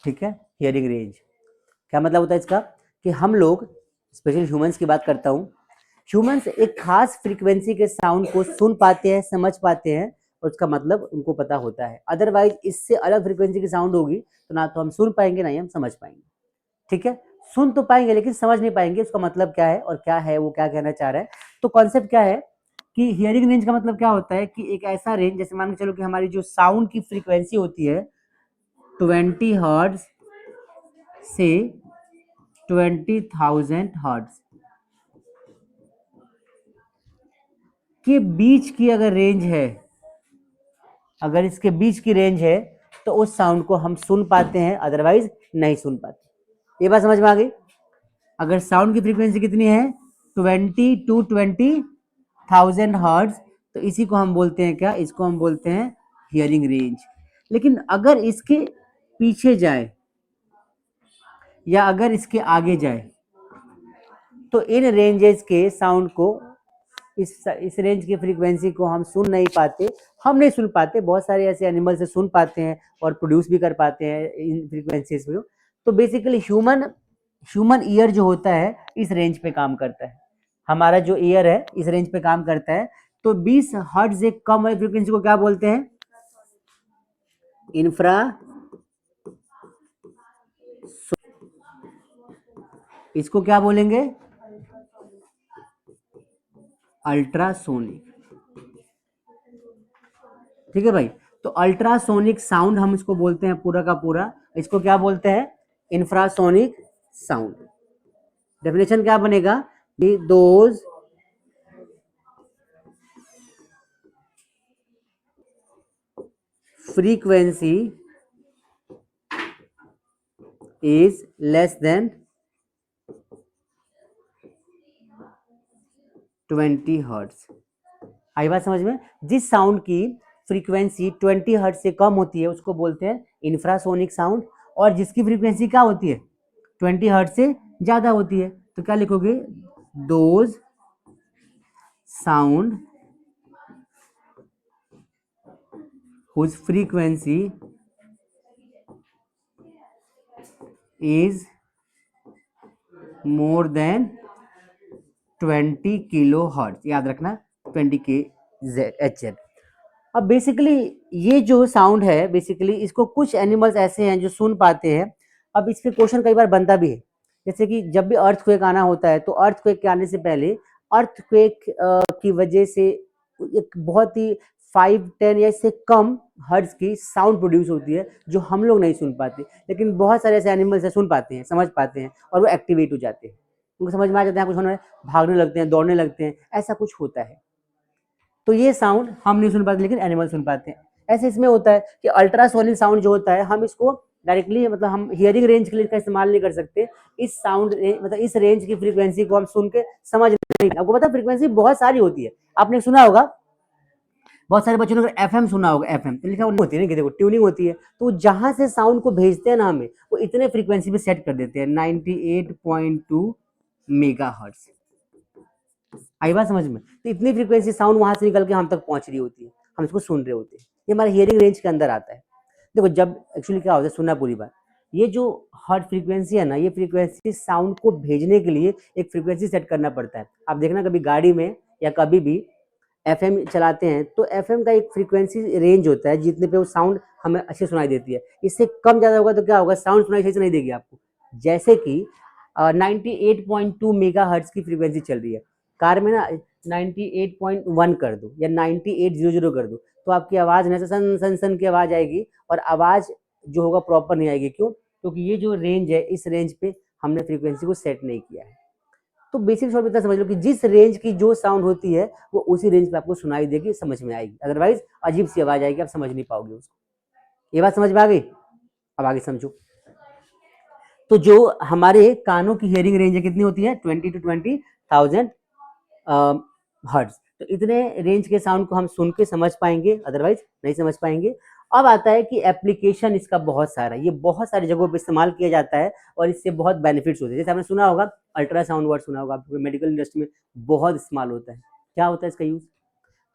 ठीक है, hearing range क्या मतलब होता है इसका कि हम लोग स्पेशली ह्यूमंस की बात करता हूँ, ह्यूमंस एक खास फ्रीक्वेंसी के साउंड को सुन पाते हैं, समझ पाते हैं और उसका मतलब उनको पता होता है। अदरवाइज इससे अलग फ्रीक्वेंसी की साउंड होगी तो ना तो हम सुन पाएंगे ना ही हम समझ पाएंगे। ठीक है, सुन तो पाएंगे लेकिन समझ नहीं पाएंगे उसका मतलब क्या है और क्या है वो क्या कहना चाह रहा है। तो कॉन्सेप्ट क्या है कि हियरिंग रेंज का मतलब क्या होता है कि एक ऐसा रेंज, जैसे मान के चलो कि हमारी जो साउंड की फ्रीक्वेंसी होती है 20 हर्ट्ज से 20,000 हर्ट्ज के बीच की अगर रेंज है, अगर इसके बीच की रेंज है तो उस साउंड को हम सुन पाते हैं, अदरवाइज नहीं सुन पाते। ये बात समझ में आ गई? अगर साउंड की फ्रीक्वेंसी कितनी है 20 to 20,000 हर्ट्ज, तो इसी को हम बोलते हैं क्या, इसको हम बोलते हैं हियरिंग रेंज। लेकिन अगर इसके पीछे जाए या अगर इसके आगे जाए तो इन रेंजेस के साउंड को, इस रेंज की फ्रीक्वेंसी को हम सुन नहीं पाते। हम नहीं सुन पाते, बहुत सारे ऐसे एनिमल से सुन पाते हैं और प्रोड्यूस भी कर पाते हैं इन फ्रीक्वेंसीज में। तो बेसिकली ह्यूमन ईयर जो होता है इस रेंज पे काम करता है। हमारा जो ईयर है इस रेंज पे काम करता है। तो 20 हर्ट्ज से कम वाली फ्रीक्वेंसी को क्या बोलते हैं? इंफ्रा, इसको क्या बोलेंगे? अल्ट्रासोनिक। ठीक है भाई, तो अल्ट्रासोनिक साउंड हम इसको बोलते हैं पूरा का पूरा, इसको क्या बोलते हैं? Infrasonic sound. डेफिनेशन क्या बनेगा? Those frequency is less than 20 hertz. आई बात समझ में? जिस साउंड की फ्रीक्वेंसी 20 हर्ट्ज से कम होती है उसको बोलते हैं इंफ्रासोनिक साउंड, और जिसकी फ्रीक्वेंसी क्या होती है 20 हर्ट्ज से ज्यादा होती है तो क्या लिखोगे? Those sound whose frequency is more than 20 kilo hertz. याद रखना 20 के एच। अब बेसिकली ये जो साउंड है, बेसिकली इसको कुछ एनिमल्स ऐसे हैं जो सुन पाते हैं। अब इस पे क्वेश्चन कई बार बनता भी है, जैसे कि जब भी अर्थक्वेक आना होता है तो अर्थक्वेक के आने से पहले अर्थक्वेक की वजह से एक बहुत ही 5-10 या इससे कम हर्ट्ज की साउंड प्रोड्यूस होती है जो हम लोग नहीं सुन पाते, लेकिन बहुत सारे ऐसे एनिमल्स है सुन पाते हैं, समझ पाते हैं और वो एक्टिवेट हो जाते हैं, उनको समझ में आ जाता है, कुछ होने भागने लगते हैं, दौड़ने लगते हैं, ऐसा कुछ होता है। तो ये साउंड हम नहीं सुन पाते लेकिन एनिमल सुन पाते हैं। ऐसे इसमें होता है कि अल्ट्रासोनिक साउंड जो होता है हम इसको डायरेक्टली, मतलब हम हियरिंग रेंज के लिए इसका इस्तेमाल नहीं कर सकते। इस साउंड मतलब इस रेंज की फ्रीक्वेंसी को हम सुन के समझ नहीं, आपको पता फ्रीक्वेंसी बहुत सारी होती है, आपने सुना होगा बहुत सारे बच्चों ने अगर एफएम सुना होगा, एफएम तो लिखा होती है ना कि देखो ट्यूनिंग होती है, तो जहां से साउंड को भेजते हैं ना हमें, वो इतने फ्रीक्वेंसी पे सेट कर देते हैं 98.2 मेगाहर्ट्ज। आई बात समझ में? तो इतनी फ्रीक्वेंसी साउंड वहां से निकल के हम तक पहुंच रही होती है, हम इसको सुन रहे होते हैं, ये हमारे हियरिंग रेंज के अंदर आता है। देखो जब एक्चुअली क्या होता है, सुनना पूरी बात, ये जो हर्ट फ्रीक्वेंसी है ना, ये फ्रीक्वेंसी साउंड को भेजने के लिए एक फ्रीक्वेंसी सेट करना पड़ता है। आप देखना कभी गाड़ी में या कभी भी एफएम चलाते हैं तो एफएम का एक फ्रीक्वेंसी रेंज होता है जितने पे वो साउंड हमें अच्छे सुनाई देती है, इससे कम ज्यादा होगा तो क्या होगा, साउंड सुनाई सही से नहीं देगी आपको। जैसे कि 98.2 मेगा हर्ट्ज की फ्रीक्वेंसी चल रही है, कार में ना 98.1 कर दो या 9800 कर दो तो आपकी आवाज ना सन सन सन की आवाज आएगी, और आवाज जो होगा प्रॉपर नहीं आएगी। क्यों? क्योंकि ये जो रेंज है इस रेंज पे हमने फ्रीक्वेंसी को सेट नहीं किया है। तो बेसिक शॉर्ट में इतना समझ लो कि जिस रेंज की जो साउंड होती है वो उसी रेंज पे आपको सुनाई देगी, समझ में आएगी, अदरवाइज अजीब सी आवाज आएगी, आप समझ नहीं पाओगे उसको। ये बात समझ में आ गई? अब आगे समझो। तो जो हमारे कानों की हियरिंग रेंज है कितनी होती है 20 to 20,000 हर्ट्ज। तो इतने रेंज के साउंड को हम सुन के समझ पाएंगे, अदरवाइज नहीं समझ पाएंगे। अब आता है कि एप्लीकेशन इसका बहुत सारा, ये बहुत सारी जगहों पे इस्तेमाल किया जाता है और इससे बहुत बेनिफिट्स होते हैं। जैसे आपने सुना होगा अल्ट्रासाउंड वर्ड सुना होगा, आपको मेडिकल इंडस्ट्री में बहुत इस्तेमाल होता है। क्या होता है इसका यूज?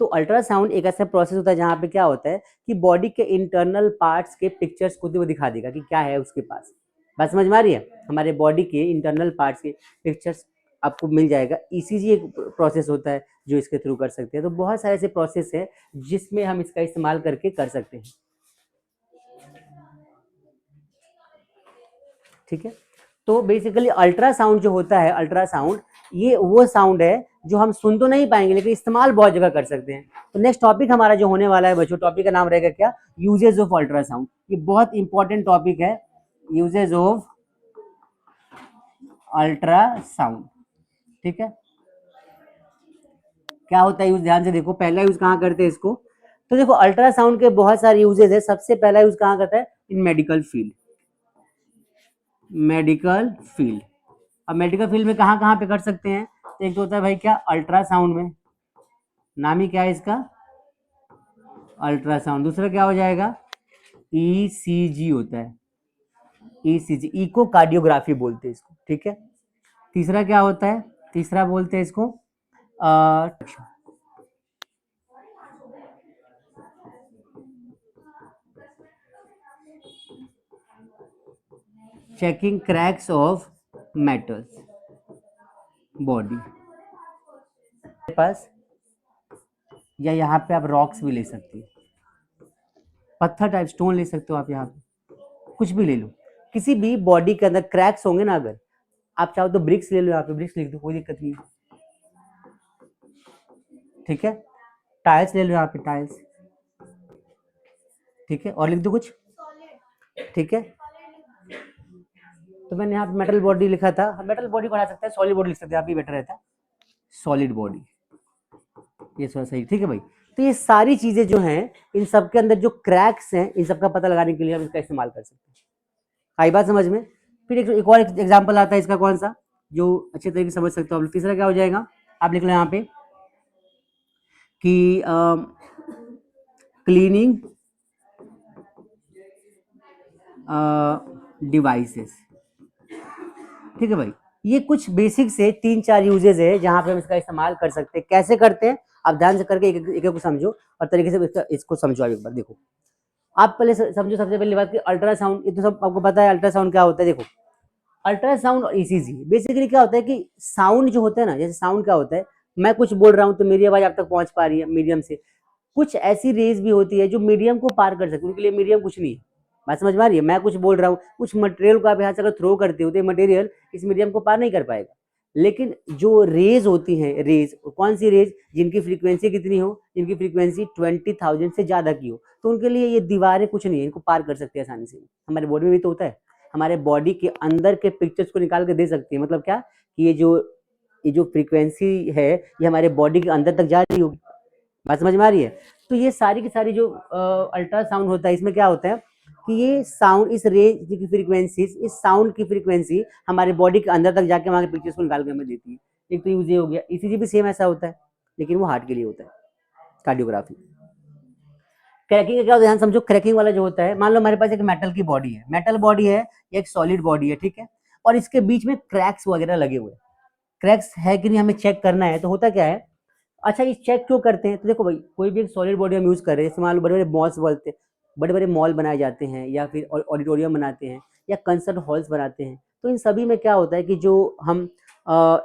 तो अल्ट्रासाउंड एक ऐसा प्रोसेस होता है जहाँ पे क्या होता है कि बॉडी के इंटरनल पार्ट्स के पिक्चर्स को वो दिखा देगा कि क्या है उसके पास। बात समझ में आ रही है? हमारे बॉडी के इंटरनल पार्ट्स के पिक्चर्स आपको मिल जाएगा। ईसीजी एक प्रोसेस होता है जो इसके थ्रू कर सकते हैं। तो बहुत सारे ऐसे प्रोसेस है जिसमें हम इसका इस्तेमाल करके कर सकते हैं। ठीक है, तो बेसिकली अल्ट्रासाउंड जो होता है, अल्ट्रासाउंड ये वो साउंड है जो हम सुन तो नहीं पाएंगे लेकिन इस्तेमाल बहुत जगह कर सकते हैं। तो नेक्स्ट टॉपिक हमारा जो होने वाला है बच्चों, टॉपिक का नाम रहेगा क्या? Uses of ultrasound. ये बहुत इंपॉर्टेंट टॉपिक है, यूजेज ऑफ अल्ट्रासाउंड। ठीक है, क्या होता है यूज, ध्यान से देखो। पहला यूज कहाँ करते हैं इसको? तो देखो अल्ट्रासाउंड के बहुत सारे यूजेज है। सबसे पहला यूज कहाँ करता है? इन मेडिकल फील्ड। मेडिकल फील्ड, अब मेडिकल फील्ड में कहाँ कहाँ पे कर सकते हैं? तो एक तो होता है भाई क्या, अल्ट्रासाउंड में, नाम ही क्या है इसका? अल्ट्रासाउंड। दूसरा क्या हो जाएगा? ईसीजी होता है, ईसीजी, इको कार्डियोग्राफी बोलते हैं इसको। ठीक है, तीसरा क्या होता है? तीसरा बोलते हैं इसको checking cracks of metals body के पास, या यहाँ पे आप रॉक्स भी ले सकते हैं, पत्थर टाइप स्टोन ले सकते हो आप, यहाँ पे कुछ भी ले लो। किसी भी बॉडी के अंदर क्रैक्स होंगे ना, अगर आप चाहो तो ब्रिक्स ले लो, यहाँ पे ब्रिक्स लिख दो, कोई दिक्कत नहीं है। ठीक है, टाइल्स ले लो यहाँ पे, टाइल्स। ठीक है, और लिख दो कुछ। ठीक है, तो मैंने यहाँ पे मेटल बॉडी लिखा था, मेटल बॉडी बना सकते हैं, सॉलिड बॉडी लिख सकते हैं, आप भी बेटर रहता है, सॉलिड बॉडी। ये सही, ठीक है भाई। तो ये सारी चीजें जो हैं, इन सब के अंदर जो क्रैक्स हैं, इन सब का पता लगाने के लिए हम इसका इस्तेमाल कर सकते हैं। आई बात समझ में? फिर एक और एग्जाम्पल आता है इसका, कौन सा, जो अच्छे तरीके से समझ सकते हो आप। तीसरा क्या हो जाएगा? आप लिख लो यहाँ पे कि क्लीनिंग डिवाइसेस। ठीक है भाई, ये कुछ बेसिक से 3-4 यूजेज है जहां पे हम इसका इस्तेमाल कर सकते हैं। कैसे करते हैं आप ध्यान से करके एक को समझो और तरीके से इसको समझो। आप एक बार देखो, आप पहले समझो सबसे पहली बात कि अल्ट्रासाउंड, ये तो सब आपको पता है अल्ट्रासाउंड क्या होता है। देखो अल्ट्रासाउंड और ईसीजी बेसिकली क्या होता है कि साउंड जो होता है ना, जैसे साउंड क्या होता है, मैं कुछ बोल रहा हूँ तो मेरी आवाज आप तक पहुंच पा रही है मीडियम से। कुछ ऐसी रेज भी होती है जो मीडियम को पार कर सकती है, उनके लिए मीडियम कुछ नहीं है। बात समझ में आ रही है? मैं कुछ बोल रहा हूँ, कुछ मटेरियल को आप यहाँ से अगर थ्रो करते हो तो मटेरियल इस मीडियम को पार नहीं कर पाएगा। लेकिन जो रेज होती हैं, रेज कौन सी रेज? जिनकी फ्रीक्वेंसी कितनी हो, जिनकी फ्रीक्वेंसी 20,000 से ज्यादा की हो, तो उनके लिए ये दीवारें कुछ नहीं है, इनको पार कर सकते हैं आसानी से। हमारे बॉडी में भी तो होता है, हमारे बॉडी के अंदर के पिक्चर्स को निकाल के दे सकती है। मतलब क्या कि ये जो फ्रीक्वेंसी है ये हमारे बॉडी के अंदर तक जा रही होगी। बात समझ में आ रही है? तो ये सारी की सारी जो अल्ट्रासाउंड होता है, इसमें क्या होता है कि ये साउंड, इस रेंज की फ्रीक्वेंसी, इस साउंड की फ्रीक्वेंसी हमारे बॉडी के अंदर तक जाके वहां के पिक्चर्स को निकाल के हमें देती है। एक तो यूज ये हो गया। ईसीजी भी सेम ऐसा होता है, लेकिन वो हार्ट के लिए होता है, कार्डियोग्राफी। क्रैकिंग का क्या होता है, ध्यान समझो। क्रैकिंग वाला जो होता है, मान लो हमारे पास एक मेटल की बॉडी है, मेटल बॉडी है, एक सॉलिड बॉडी है, ठीक है, और इसके बीच में क्रैक्स वगैरह लगे हुए हैं। क्रैक्स है कि नहीं हमें चेक करना है। तो होता क्या है, अच्छा ये चेक क्यों करते हैं? तो देखो भाई, कोई भी एक सॉलिड बॉडी हम यूज कर रहे हैं, जैसे मान लो बड़े बड़े मॉल्स बोलते हैं, बड़े बड़े मॉल बनाए जाते हैं, या फिर ऑडिटोरियम बनाते हैं, या कंसर्ट हॉल्स बनाते हैं। तो इन सभी में क्या होता है कि जो हम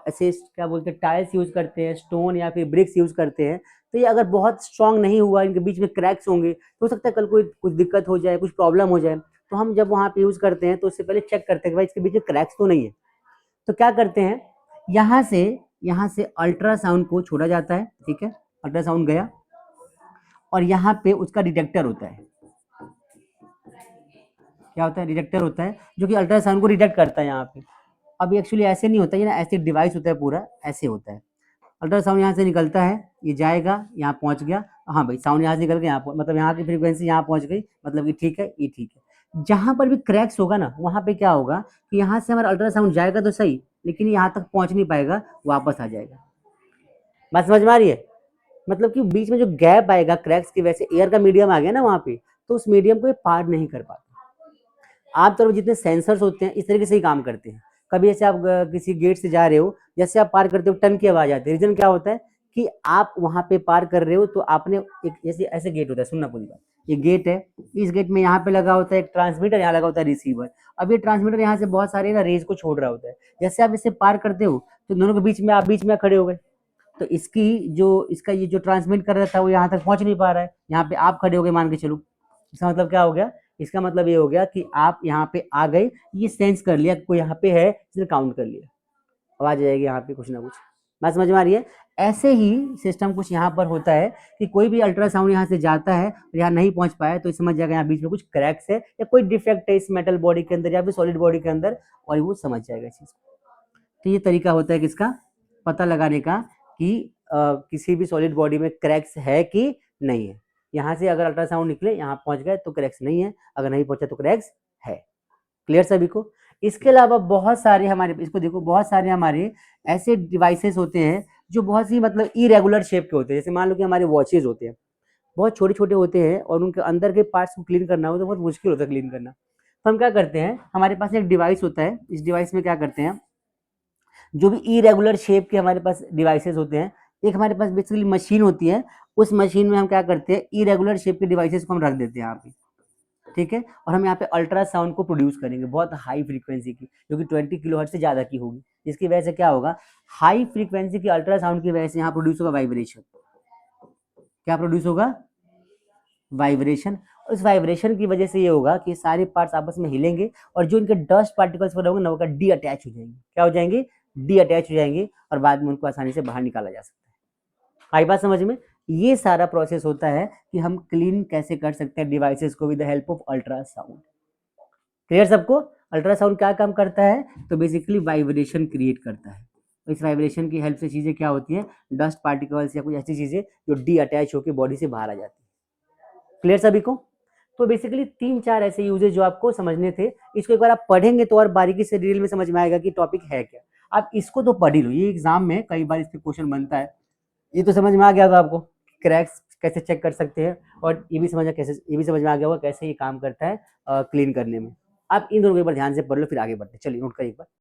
ऐसे क्या बोलते हैं, टाइल्स यूज करते हैं, स्टोन या फिर ब्रिक्स यूज करते हैं, तो ये अगर बहुत स्ट्रांग नहीं हुआ, इनके बीच में क्रैक्स होंगे, तो हो सकता है कल कोई कुछ दिक्कत हो जाए, कुछ प्रॉब्लम हो जाए। तो हम जब वहाँ पे यूज करते हैं तो उससे पहले चेक करते हैं कि भाई इसके बीच में क्रैक्स तो नहीं है। तो क्या करते हैं, यहाँ से अल्ट्रासाउंड को छोड़ा जाता है। ठीक है, अल्ट्रासाउंड गया और यहाँ पे उसका डिटेक्टर होता है। क्या होता है? डिटेक्टर होता है जो कि अल्ट्रासाउंड को डिटेक्ट करता है यहाँ पे। अब एक्चुअली ऐसे नहीं होता है ना, ऐसे डिवाइस होता है, पूरा ऐसे होता है। अल्ट्रासाउंड यहाँ से निकलता है, ये जाएगा, यहाँ पहुँच गया, हाँ भाई साउंड यहाँ से निकल के यहाँ मतलब यहाँ की फ्रीक्वेंसी यहाँ पहुँच गई, मतलब कि ठीक है, ये ठीक है। जहाँ पर भी क्रैक्स होगा ना, वहाँ पे क्या होगा कि यहाँ से हमारा अल्ट्रासाउंड जाएगा तो सही, लेकिन यहाँ तक पहुँच नहीं पाएगा, वापस आ जाएगा। बात समझ में आ रही है? मतलब कि बीच में जो गैप आएगा क्रैक्स की वजह से, एयर का मीडियम आ गया ना वहाँ पे, तो उस मीडियम को ये पार नहीं कर पाता। आमतौर पर जितने सेंसर्स होते हैं इस तरीके से ही काम करते हैं। कभी ऐसे आप किसी गेट से जा रहे हो, जैसे आप पार करते हो टन की आवाज आती है। रीजन क्या होता है कि आप वहां पे पार कर रहे हो तो आपने एक जैसे ऐसे गेट होता है, सुनना पूरी बात, ये गेट है, इस गेट में यहाँ पे लगा होता है एक ट्रांसमीटर, यहाँ लगा होता है रिसीवर। अब ये ट्रांसमीटर यहाँ से बहुत सारे ना रेज को छोड़ रहा होता है, जैसे आप इसे पार करते हो तो दोनों के बीच में आप बीच में खड़े हो गए, तो इसकी जो इसका ये जो ट्रांसमिट कर रहा था वो यहाँ तक पहुंच नहीं पा रहा है, यहाँ पे आप खड़े हो गए मान के चलो। इसका मतलब क्या हो गया, इसका मतलब ये हो गया कि आप यहाँ पे आ गए, ये सेंस कर लिया कोई यहाँ पे है, इसने काउंट कर लिया, आवाज आएगी यहाँ पे कुछ ना कुछ, बात समझ में आ रही है। ऐसे ही सिस्टम कुछ यहाँ पर होता है कि कोई भी अल्ट्रासाउंड यहाँ से जाता है और यहाँ नहीं पहुंच पाया तो समझ जाएगा यहाँ बीच में कुछ क्रैक्स है या कोई डिफेक्ट है इस मेटल बॉडी के अंदर या फिर सॉलिड बॉडी के अंदर, और वो समझ जाएगा इस चीज को। तो ये तरीका होता है किसका, पता लगाने का कि किसी भी सॉलिड बॉडी में क्रैक्स है कि नहीं है। यहाँ से अगर अल्ट्रासाउंड निकले यहाँ पहुंच गए तो क्रैक्स नहीं है, अगर नहीं पहुंचा तो क्रैक्स है। क्लियर सभी को। इसके अलावा बहुत सारे हमारे, इसको देखो, बहुत सारे हमारे ऐसे डिवाइसेस होते हैं जो बहुत सी मतलब इरेगुलर शेप के होते हैं। जैसे मान लो कि हमारे वॉचेज होते हैं, बहुत छोटे छोटे होते हैं और उनके अंदर के पार्ट्स को क्लीन करना हो तो बहुत मुश्किल होता है क्लीन करना। तो हम क्या करते हैं, हमारे पास एक डिवाइस होता है, इस डिवाइस में क्या करते हैं, जो भी इरेगुलर शेप के हमारे पास डिवाइसेस होते हैं, एक हमारे पास बेसिकली मशीन होती है, उस मशीन में हम क्या करते हैं, इरेगुलर शेप के डिवाइसेस को हम रख देते हैं यहाँ पे, ठीक है। और हम यहाँ पे अल्ट्रासाउंड को प्रोड्यूस करेंगे बहुत हाई फ्रीक्वेंसी की, जो कि 20 किलोहर्ट्ज से ज़्यादा की होगी, जिसकी वजह से क्या होगा, हाई फ्रीक्वेंसी की अल्ट्रासाउंड की वजह से यहाँ प्रोड्यूस होगा वाइब्रेशन। क्या प्रोड्यूस होगा, वाइब्रेशन। उस वाइब्रेशन की वजह से ये होगा कि सारे पार्ट्स आपस में हिलेंगे और जो इनके डस्ट पार्टिकल्स वगैरह होंगे ना, वो डी अटैच हो जाएंगे। क्या हो जाएंगे, डी अटैच हो जाएंगे और बाद में उनको आसानी से बाहर निकाला जा सकता है। आई बात समझ में। ये सारा प्रोसेस होता है कि हम क्लीन कैसे कर सकते हैं डिवाइसेस को with the help of ultrasound. Clear सबको। अल्ट्रासाउंड क्या काम करता है, तो बेसिकली वाइब्रेशन क्रिएट करता है। तो इस वाइब्रेशन की हेल्प से चीजें क्या होती हैं, डस्ट पार्टिकल्स या कुछ ऐसी चीजें जो डी अटैच होकर बॉडी से बाहर आ जाती है। क्लियर सभी को। तो बेसिकली 3-4 ऐसे यूजेज जो आपको समझने थे, इसको एक बार आप पढ़ेंगे तो और बारीकी से डिटेल में समझ में आएगा कि टॉपिक है क्या। आप इसको तो पढ़ ही लो, ये एग्जाम में कई बार इस पे क्वेश्चन बनता है। ये तो समझ में आ गया होगा आपको, क्रैक्स कैसे चेक कर सकते हैं, और ये भी समझ में आ गया होगा कैसे ये काम करता है क्लीन करने में। आप इन दोनों को एक बार ध्यान से पढ़ लो, फिर आगे बढ़ते हैं। चलिए नोट करिए एक बार।